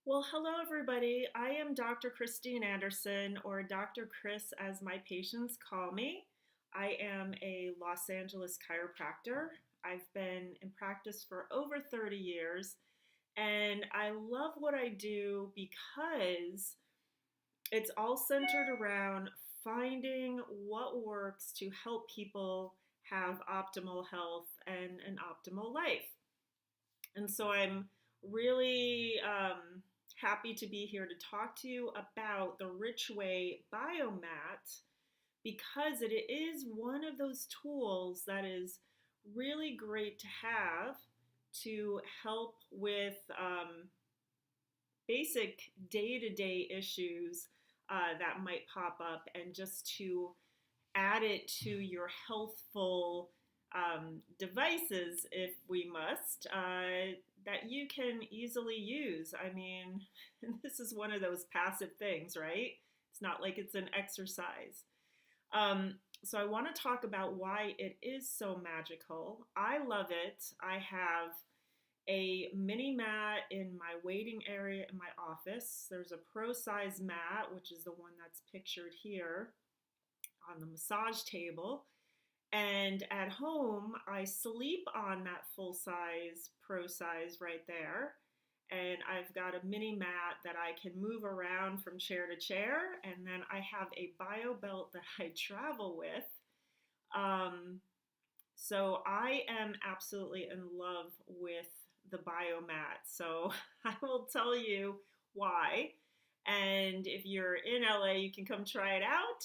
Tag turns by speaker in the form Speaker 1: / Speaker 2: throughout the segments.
Speaker 1: Well, hello everybody. I am Dr. Christine Anderson, or Dr. Chris as my patients call me. I am a Los Angeles chiropractor. I've been in practice for over 30 years, and I love what I do because it's all centered around finding what works to help people have optimal health and an optimal life. And so I'm really happy to be here to talk to you about the Richway Biomat because it is one of those tools that is really great to have to help with basic day to day issues that might pop up, and just to add it to your healthful devices, if we must, that you can easily use. I mean, this is one of those passive things, right? It's not like it's an exercise. So I want to talk about why it is so magical. I love it. I have a mini mat in my waiting area in my office. There's a pro size mat, which is the one that's pictured here on the massage table. And at home, I sleep on that full size, pro size right there. And I've got a mini mat that I can move around from chair to chair. And then I have a bio belt that I travel with. Um, so I am absolutely in love with the Biomat. So I will tell you why. And if you're in LA, you can come try it out.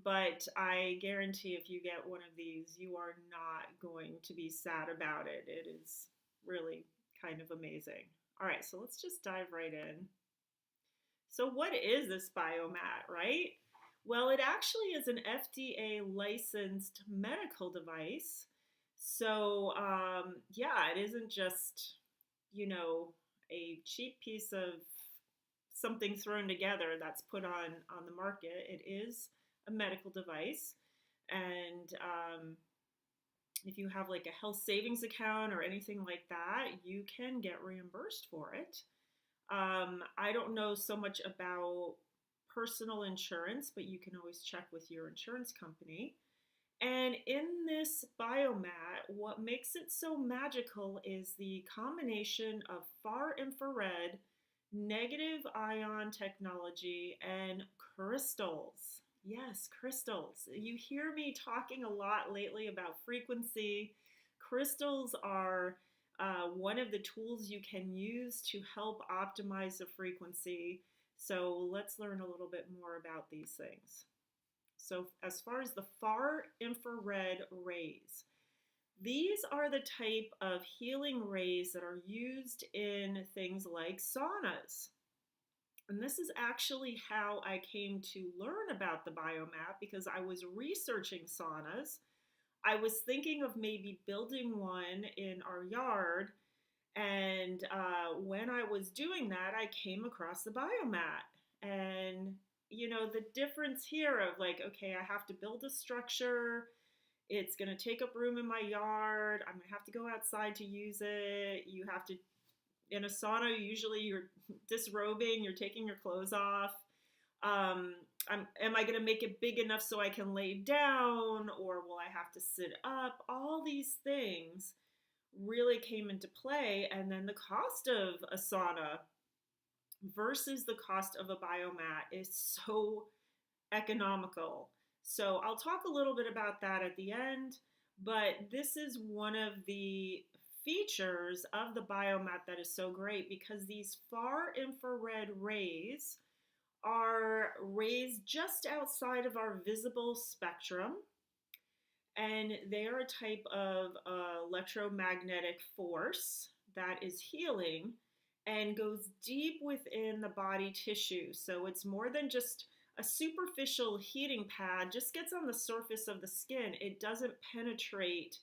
Speaker 1: But I guarantee if you get one of these, you are not going to be sad about it. It is really kind of amazing. All right, so let's just dive right in. So, what is this Biomat, right? Well, it actually is an FDA licensed medical device. So, yeah, it isn't just, you know, a cheap piece of something thrown together that's put on the market. It is a medical device, and if you have like a health savings account or anything like that, you can get reimbursed for it. I don't know so much about personal insurance, but you can always check with your insurance company. And in this Biomat, what makes it so magical is the combination of far infrared, negative ion technology, and crystals. Yes, crystals. You hear me talking a lot lately about frequency. Crystals are one of the tools you can use to help optimize the frequency. So let's learn a little bit more about these things. So, as far as the far infrared rays, these are the type of healing rays that are used in things like saunas. And this is actually how I came to learn about the Biomat, because I was researching saunas. I was thinking of maybe building one in our yard. And when I was doing that, I came across the Biomat. And, you know, the difference here of like, okay, I have to build a structure. It's going to take up room in my yard. I'm going to have to go outside to use it. You have to, in a sauna, usually you're disrobing, you're taking your clothes off. Am I going to make it big enough so I can lay down, or will I have to sit up? All these things really came into play. And then the cost of a sauna versus the cost of a Biomat is so economical. So I'll talk a little bit about that at the end, but this is one of the features of the Biomat that is so great, because these far infrared rays are rays just outside of our visible spectrum, and they are a type of electromagnetic force that is healing and goes deep within the body tissue. So it's more than just a superficial heating pad, just gets on the surface of the skin. It doesn't penetrate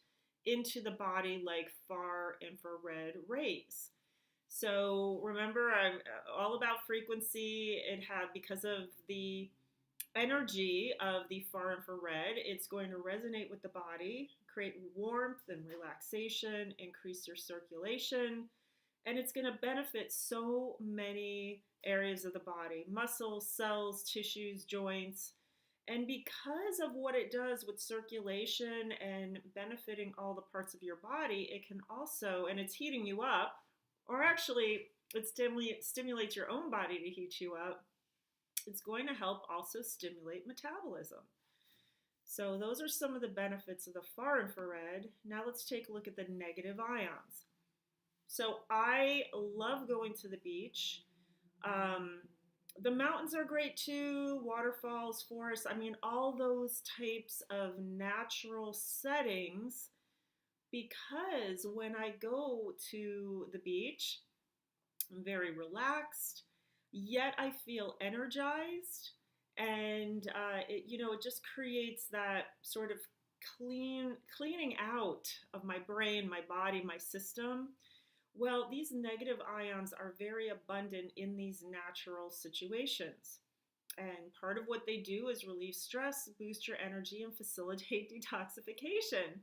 Speaker 1: into the body like far infrared rays. So remember, I'm all about frequency. It had, because of the energy of the far infrared, it's going to resonate with the body, create warmth and relaxation, increase your circulation, And it's going to benefit so many areas of the body: muscles, cells, tissues, joints. And because of what it does with circulation and benefiting all the parts of your body, it can also, and it's heating you up, or actually, it stimulates your own body to heat you up. It's going to help also stimulate metabolism. So, those are some of the benefits of the far infrared. Now, let's take a look at the negative ions. So I love going to the beach. Um, the mountains are great too, waterfalls, forests. I mean, all those types of natural settings. Because when I go to the beach, I'm very relaxed, yet I feel energized. And it just creates that sort of cleaning out of my brain, my body, my system. Well, these negative ions are very abundant in these natural situations. And part of what they do is relieve stress, boost your energy, and facilitate detoxification.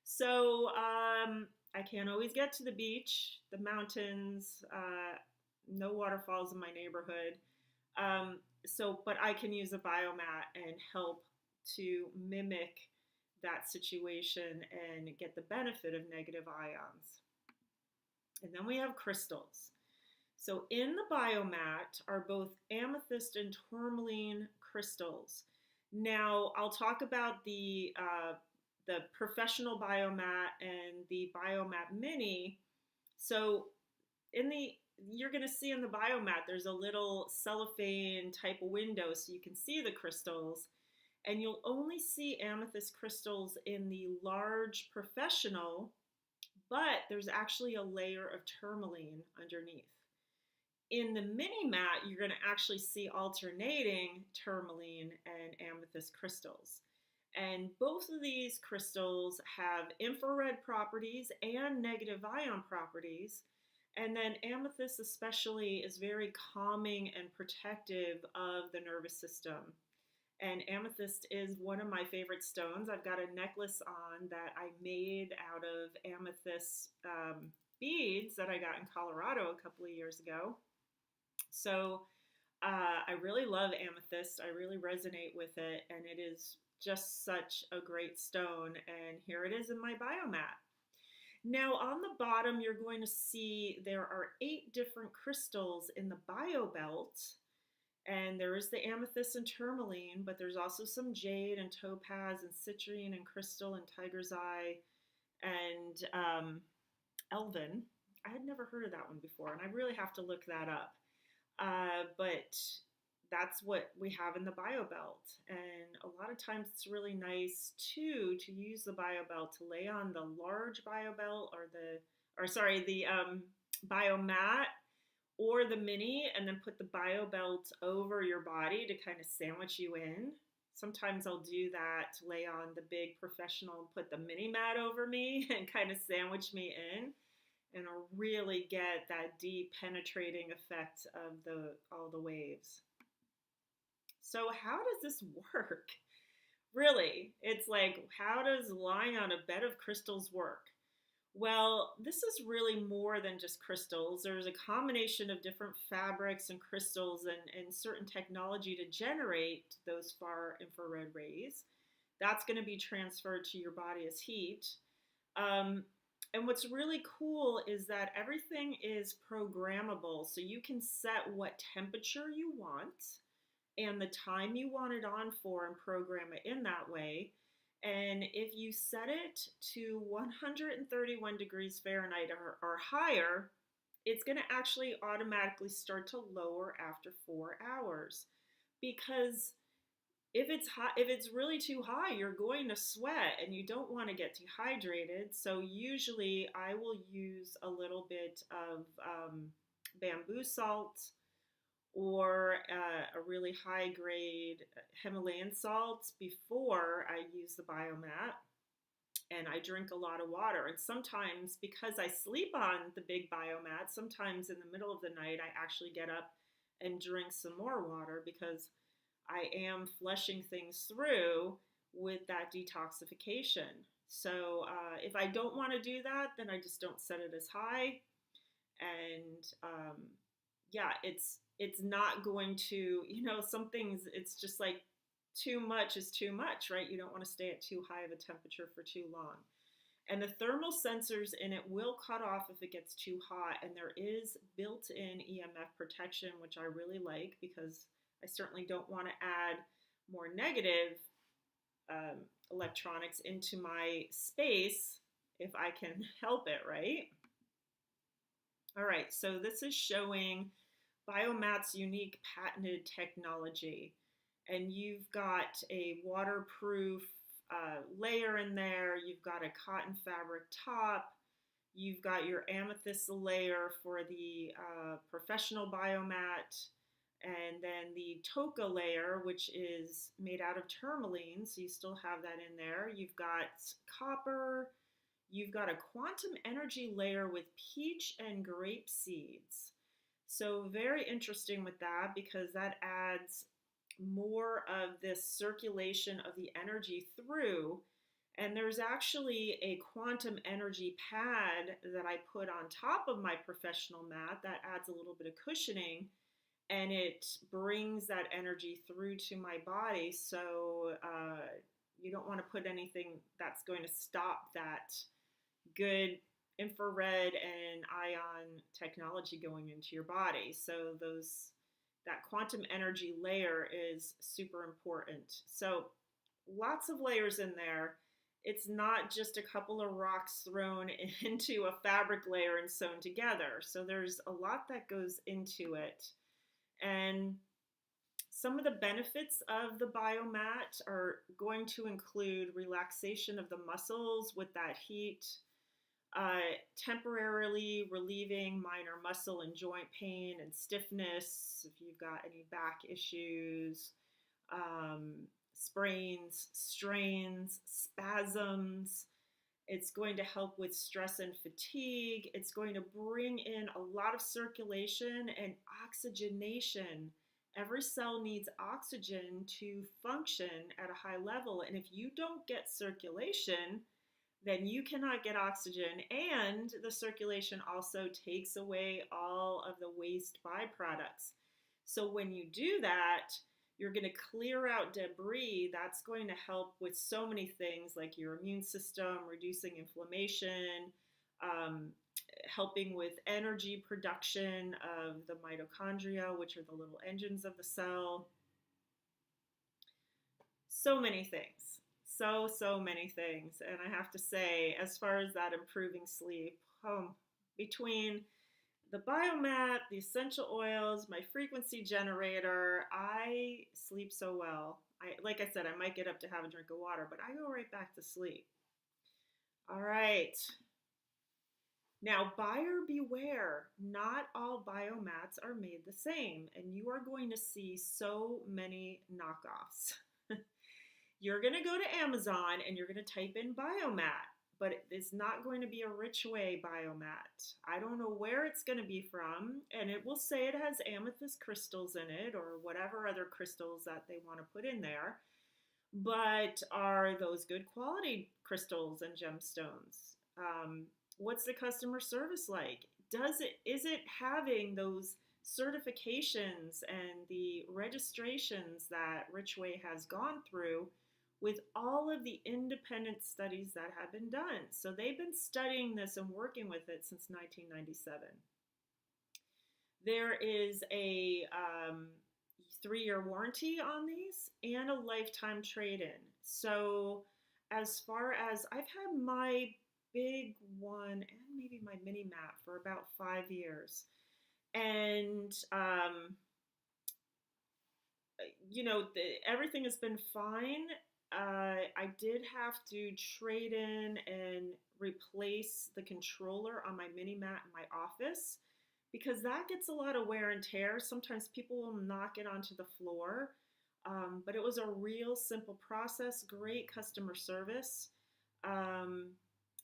Speaker 1: So I can't always get to the beach, the mountains, no waterfalls in my neighborhood. But I can use a biomat and help to mimic that situation and get the benefit of negative ions. And then we have crystals. So in the biomat are both amethyst and tourmaline crystals. Now I'll talk about the professional biomat and the Biomat Mini. So in the you're going to see in the biomat there's a little cellophane type of window so you can see the crystals, and you'll only see amethyst crystals in the large professional, but there's actually a layer of tourmaline underneath. In the mini mat, you're going to actually see alternating tourmaline and amethyst crystals. And both of these crystals have infrared properties and negative ion properties. And then amethyst especially is very calming and protective of the nervous system. And amethyst is one of my favorite stones. I've got a necklace on that I made out of amethyst beads that I got in Colorado a couple of years ago. So I really love amethyst. I really resonate with it, and it is just such a great stone. And here it is in my biomat. Now on the bottom, you're going to see there are 8 different crystals in the biobelt. And there is the amethyst and tourmaline, but there's also some jade and topaz and citrine and crystal and tiger's eye and elven. I had never heard of that one before, and I really have to look that up. But that's what we have in the biobelt. And a lot of times it's really nice too to use the biobelt to lay on the large biobelt the biomat or the mini, and then put the biobelt over your body to kind of sandwich you in. Sometimes I'll do that, lay on the big professional and put the mini mat over me and kind of sandwich me in, and I'll really get that deep penetrating effect of all the waves. So how does this work? Really, it's like, how does lying on a bed of crystals work? Well, this is really more than just crystals. There's a combination of different fabrics and crystals and certain technology to generate those far infrared rays. That's going to be transferred to your body as heat. And what's really cool is that everything is programmable. So you can set what temperature you want and the time you want it on for and program it in that way. And if you set it to 131 degrees Fahrenheit or higher, it's going to actually automatically start to lower after 4 hours. Because if it's really too high, you're going to sweat and you don't want to get dehydrated. So usually I will use a little bit of bamboo salt or a really high grade Himalayan salt before I use the biomat. And I drink a lot of water. And sometimes, because I sleep on the big biomat, sometimes in the middle of the night, I actually get up and drink some more water because I am flushing things through with that detoxification. So if I don't want to do that, then I just don't set it as high. and yeah, it's not going to, some things, it's just like too much is too much, right? You don't want to stay at too high of a temperature for too long. And the thermal sensors in it will cut off if it gets too hot. And there is built-in EMF protection, which I really like because I certainly don't want to add more negative electronics into my space if I can help it, right? All right, so this is showing Biomat's unique patented technology. And you've got a waterproof layer in there. You've got a cotton fabric top. You've got your amethyst layer for the professional biomat. And then the toka layer, which is made out of tourmaline, so you still have that in there. You've got copper. You've got a quantum energy layer with peach and grape seeds. So very interesting with that because that adds more of this circulation of the energy through. And there's actually a quantum energy pad that I put on top of my professional mat that adds a little bit of cushioning, and it brings that energy through to my body. So you don't want to put anything that's going to stop that good infrared and ion technology going into your body. So that quantum energy layer is super important. So lots of layers in there. It's not just a couple of rocks thrown into a fabric layer and sewn together. So there's a lot that goes into it. And some of the benefits of the biomat are going to include relaxation of the muscles with that heat, temporarily relieving minor muscle and joint pain and stiffness if you've got any back issues, sprains, strains, spasms. It's going to help with stress and fatigue. It's going to bring in a lot of circulation and oxygenation. Every cell needs oxygen to function at a high level. And if you don't get circulation, then you cannot get oxygen. And the circulation also takes away all of the waste byproducts. So when you do that, you're going to clear out debris. That's going to help with so many things like your immune system, reducing inflammation, helping with energy production of the mitochondria, which are the little engines of the cell. So many things. So many things. And I have to say, as far as that improving sleep, between the biomat, the essential oils, my frequency generator, I sleep so well. Like I said, I might get up to have a drink of water, but I go right back to sleep. All right. Now, buyer beware. Not all biomats are made the same, and you are going to see so many knockoffs. You're going to go to Amazon and you're going to type in biomat, but it's not going to be a Richway Biomat. I don't know where it's going to be from, and it will say it has amethyst crystals in it or whatever other crystals that they want to put in there. But are those good quality crystals and gemstones? What's the customer service like? Is it having those certifications and the registrations that Richway has gone through with all of the independent studies that have been done? So they've been studying this and working with it since 1997. There is a 3-year warranty on these and a lifetime trade-in. So as far as I've had my big one and maybe my mini mat for about 5 years. And, everything has been fine. I did have to trade in and replace the controller on my mini mat in my office because that gets a lot of wear and tear. Sometimes people will knock it onto the floor, but it was a real simple process, great customer service.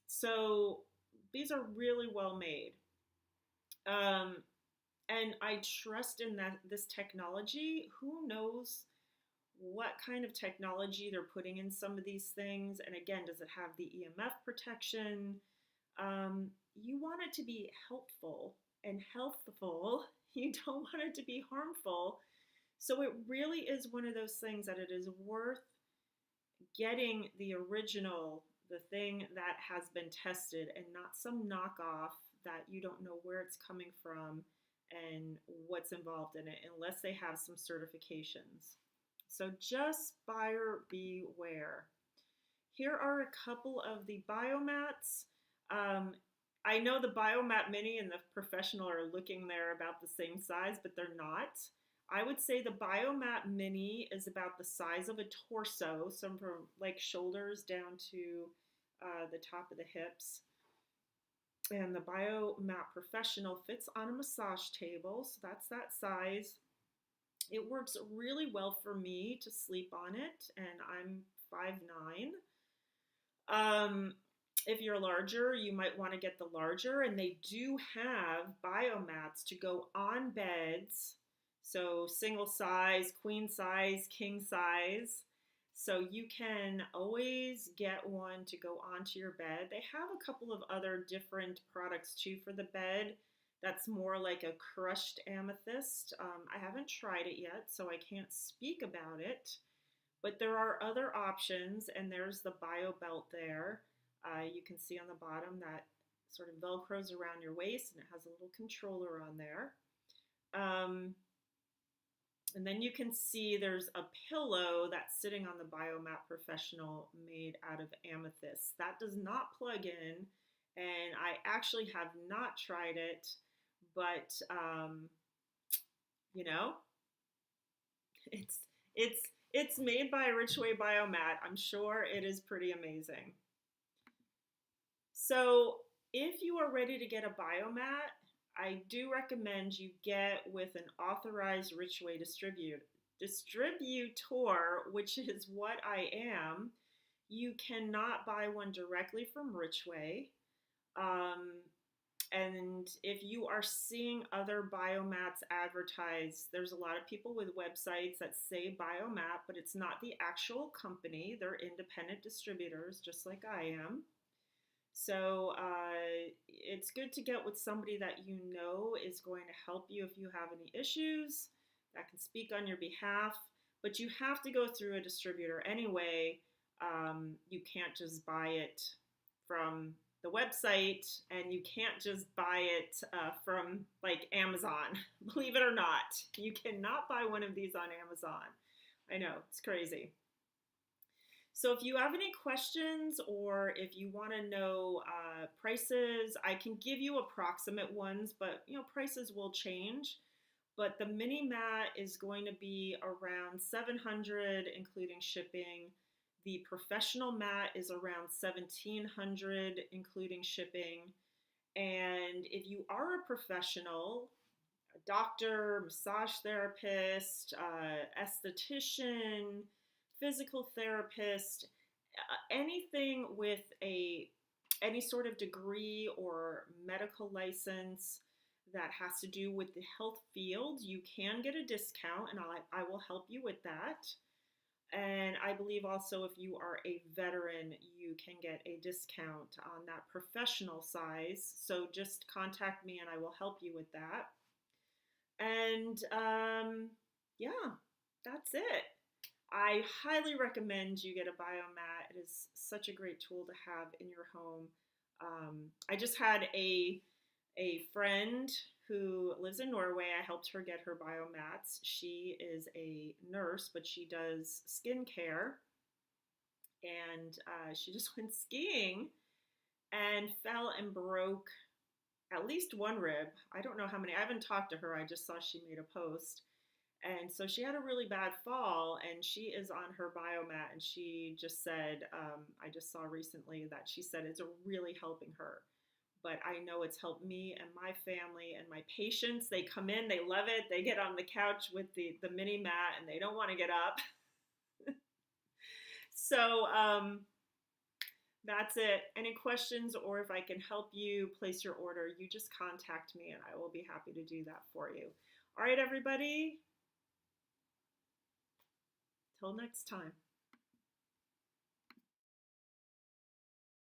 Speaker 1: So these are really well made. And I trust in this technology. Who knows what kind of technology they're putting in some of these things? And again, does it have the EMF protection? You want it to be helpful and healthful. You don't want it to be harmful. So it really is one of those things that it is worth getting the original, the thing that has been tested, and not some knockoff that you don't know where it's coming from and what's involved in it unless they have some certifications. So just buyer beware. Here are a couple of the biomats. I know the Biomat Mini and the Professional are looking there about the same size, but they're not. I would say the Biomat Mini is about the size of a torso, some from like shoulders down to the top of the hips. And the Biomat Professional fits on a massage table, so that's that size. It works really well for me to sleep on it, and I'm 5'9". If you're larger, you might want to get the larger, and they do have biomats to go on beds. So single size, queen size, king size. So you can always get one to go onto your bed. They have a couple of other different products too for the bed. That's more like a crushed amethyst. I haven't tried it yet, so I can't speak about it. But there are other options, and there's the bio belt there. You can see on the bottom that sort of velcros around your waist, and it has a little controller on there. And then you can see there's a pillow that's sitting on the Biomat Professional made out of amethyst. That does not plug in, and I actually have not tried it, but you know, it's made by Richway Biomat. I'm sure it is pretty amazing. So if you are ready to get a biomat, I do recommend you get with an authorized Richway distributor, which is what I am. You cannot buy one directly from Richway. And if you are seeing other biomats advertised, there's a lot of people with websites that say Biomat, but it's not the actual company. They're independent distributors, just like I am. So it's good to get with somebody that you know is going to help you if you have any issues, that can speak on your behalf. But you have to go through a distributor anyway. You can't just buy it from the website, and you can't just buy it from like Amazon. Believe it or not, you cannot buy one of these on Amazon. I know, it's crazy. So if you have any questions, or if you want to know prices, I can give you approximate ones, but you know, prices will change. But the mini mat is going to be around $700, including shipping. The professional mat is around $1,700, including shipping. And if you are a professional, a doctor, massage therapist, esthetician, physical therapist, anything with any sort of degree or medical license that has to do with the health field, you can get a discount, and I will help you with that. And I believe also if you are a veteran, you can get a discount on that professional size. So just contact me and I will help you with that. And yeah, that's it. I highly recommend you get a biomat. It is such a great tool to have in your home. I just had a friend who lives in Norway. I helped her get her biomats. She is a nurse, but she does skincare. And she just went skiing and fell and broke at least one rib. I don't know how many. I haven't talked to her. I just saw she made a post. And so she had a really bad fall, and she is on her biomat, and she just said, I just saw recently that she said it's really helping her. But I know it's helped me and my family and my patients. They come in, they love it. They get on the couch with the mini mat, and they don't want to get up. So that's it. Any questions, or if I can help you place your order, you just contact me, and I will be happy to do that for you. All right, everybody. Till next time.